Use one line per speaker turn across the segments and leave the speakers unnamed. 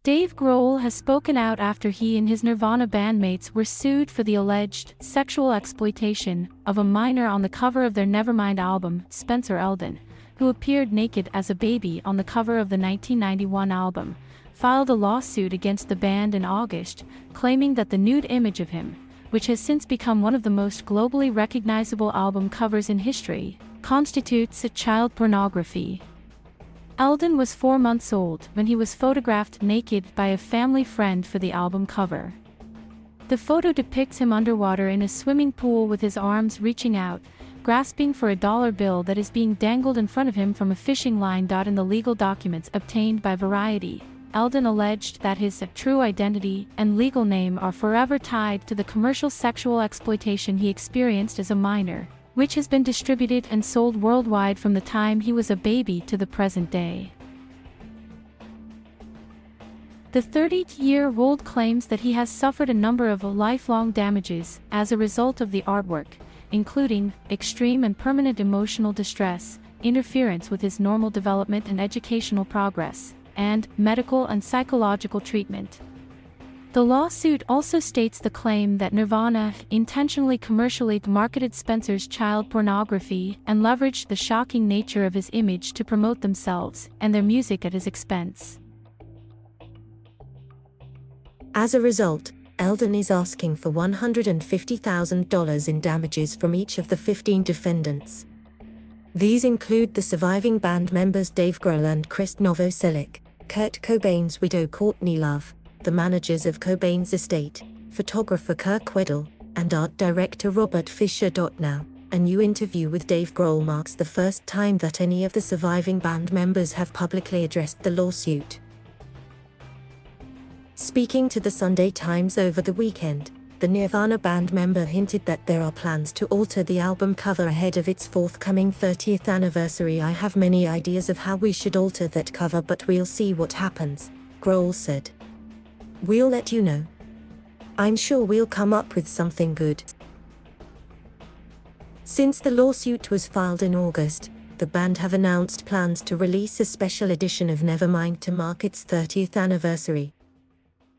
Dave Grohl has spoken out after he and his Nirvana bandmates were sued for the alleged sexual exploitation of a minor on the cover of their Nevermind album, Spencer Elden, who appeared naked as a baby on the cover of the 1991 album, filed a lawsuit against the band in August, claiming that the nude image of him, which has since become one of the most globally recognizable album covers in history, constitutes child pornography. Elden was 4 months old when he was photographed naked by a family friend for the album cover. The photo depicts him underwater in a swimming pool with his arms reaching out, grasping for a dollar bill that is being dangled in front of him from a fishing line. In the legal documents obtained by Variety, Elden alleged that his true identity and legal name are forever tied to the commercial sexual exploitation he experienced as a minor, which has been distributed and sold worldwide from the time he was a baby to the present day. The 30-year-old claims that he has suffered a number of lifelong damages as a result of the artwork, including extreme and permanent emotional distress, interference with his normal development and educational progress, and medical and psychological treatment. The lawsuit also states the claim that Nirvana intentionally commercially marketed Spencer's child pornography and leveraged the shocking nature of his image to promote themselves and their music at his expense.
As a result, Elden is asking for $150,000 in damages from each of the 15 defendants. These include the surviving band members Dave Grohl and Chris Novoselic, Kurt Cobain's widow Courtney Love, the managers of Cobain's estate, photographer Kirk Weddle, and art director Robert Fisher. Now, a new interview with Dave Grohl marks the first time that any of the surviving band members have publicly addressed the lawsuit. Speaking to the Sunday Times over the weekend, the Nirvana band member hinted that there are plans to alter the album cover ahead of its forthcoming 30th anniversary. "I have many ideas of how we should alter that cover, but we'll see what happens," Grohl said. "We'll let you know. I'm sure we'll come up with something good." Since the lawsuit was filed in August, the band have announced plans to release a special edition of Nevermind to mark its 30th anniversary.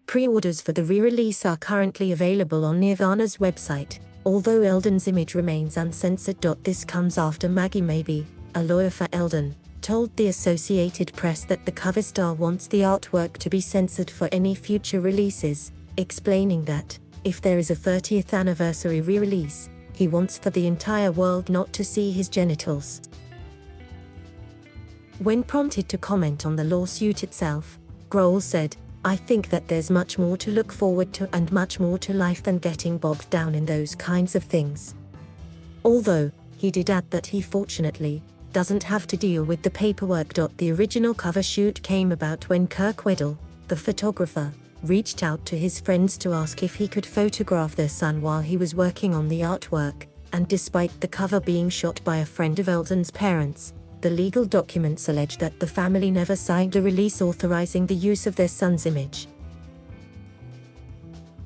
Pre-orders for the re-release are currently available on Nirvana's website, although Elden's image remains uncensored. This comes after Maggie Maybe, a lawyer for Elden, told the Associated Press that the cover star wants the artwork to be censored for any future releases, explaining that, if there is a 30th anniversary re-release, he wants for the entire world not to see his genitals. When prompted to comment on the lawsuit itself, Grohl said, "I think that there's much more to look forward to and much more to life than getting bogged down in those kinds of things." Although, he did add that he fortunately doesn't have to deal with the paperwork. The original cover shoot came about when Kirk Weddle, the photographer, reached out to his friends to ask if he could photograph their son while he was working on the artwork, and despite the cover being shot by a friend of Elden's parents, the legal documents allege that the family never signed a release authorizing the use of their son's image.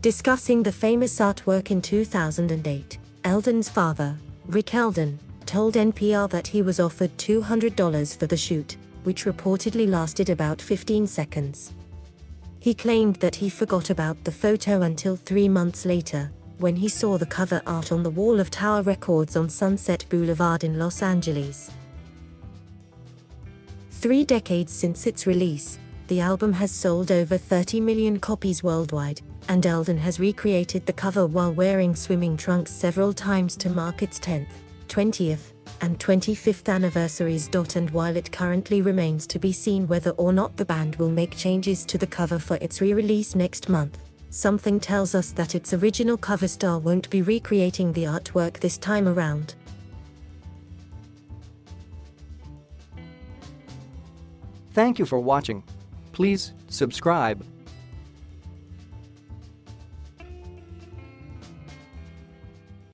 Discussing the famous artwork in 2008, Elden's father, Rick Elden, told NPR that he was offered $200 for the shoot, which reportedly lasted about 15 seconds. He claimed that he forgot about the photo until 3 months later, when he saw the cover art on the wall of Tower Records on Sunset Boulevard in Los Angeles. 3 decades since its release, the album has sold over 30 million copies worldwide, and Elden has recreated the cover while wearing swimming trunks several times to mark its 10th, 20th, and 25th anniversaries. And while it currently remains to be seen whether or not the band will make changes to the cover for its re-release next month, something tells us that its original cover star won't be recreating the artwork this time around.
Thank you for watching. Please subscribe.